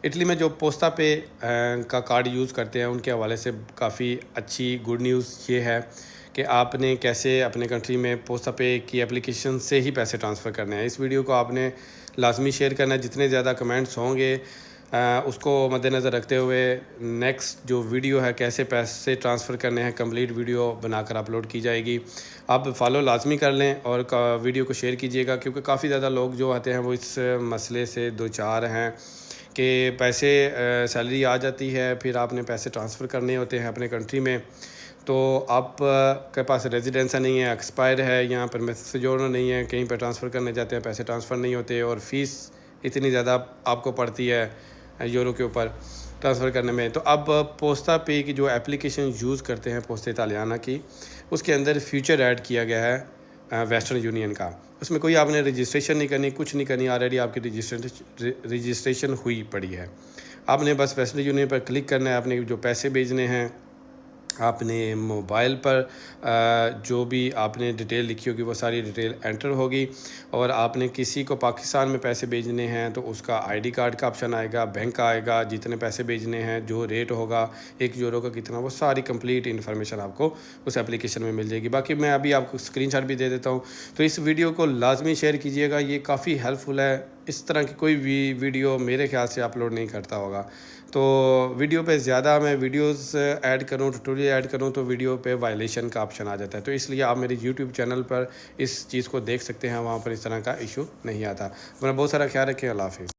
Italy में जो पोस्ता पे का कार्ड यूज़ करते हैं उनके हवाले से काफ़ी अच्छी गुड न्यूज़ ये है कि आपने कैसे अपने कंट्री में पोस्ता पे की एप्लीकेशन से ही पैसे ट्रांसफ़र करने हैं। इस वीडियो को आपने लाजमी शेयर करना है। जितने ज़्यादा कमेंट्स होंगे उसको मद्देनज़र रखते हुए नेक्स्ट जो वीडियो है कैसे पैसे ट्रांसफ़र करने हैं कंप्लीट वीडियो बनाकर अपलोड की जाएगी। आप फॉलो लाजमी कर लें और वीडियो को शेयर कीजिएगा, क्योंकि काफ़ी ज़्यादा लोग जो आते हैं वो इस मसले से दो चार हैं कि पैसे सैलरी आ जाती है, फिर आपने पैसे ट्रांसफ़र करने होते हैं अपने कंट्री में, तो आप के पास रेजिडेंस नहीं है, एक्सपायर है, यहाँ पर मैसेज नहीं है, कहीं पर ट्रांसफ़र करने जाते हैं पैसे ट्रांसफ़र नहीं होते और फ़ीस इतनी ज़्यादा आपको पड़ती है यूरो के ऊपर ट्रांसफ़र करने में। तो अब पोस्ता पे की जो एप्लीकेशन यूज़ करते हैं पोस्ता इटालियाना की, उसके अंदर फ़ीचर ऐड किया गया है वेस्टर्न यूनियन का। उसमें कोई आपने रजिस्ट्रेशन नहीं करनी, कुछ नहीं करनी, ऑलरेडी आपकी रजिस्ट्रेशन हुई पड़ी है। आपने बस वेस्टर्न यूनियन पर क्लिक करना है। आपने जो पैसे भेजने हैं आपने मोबाइल पर जो भी आपने डिटेल लिखी होगी वो सारी डिटेल एंटर होगी, और आपने किसी को पाकिस्तान में पैसे भेजने हैं तो उसका आईडी कार्ड का ऑप्शन आएगा, बैंक आएगा, जितने पैसे भेजने हैं, जो रेट होगा 1 यूरो का कितना, वो सारी कंप्लीट इन्फॉर्मेशन आपको उस एप्लीकेशन में मिल जाएगी। बाकी मैं अभी आपको स्क्रीनशॉट भी दे देता हूँ। तो इस वीडियो को लाजमी शेयर कीजिएगा, ये काफ़ी हेल्पफुल है। इस तरह की कोई भी वीडियो मेरे ख्याल से अपलोड नहीं करता होगा। तो वीडियो पे ज़्यादा मैं वीडियोस ऐड करूँ, ट्यूटोरियल ऐड करूँ तो वीडियो पे वायलेशन का ऑप्शन आ जाता है। तो इसलिए आप मेरे यूट्यूब चैनल पर इस चीज़ को देख सकते हैं, वहाँ पर इस तरह का इशू नहीं आता। अपना बहुत सारा ख्याल रखें। अल्लाह हाफ़िज़।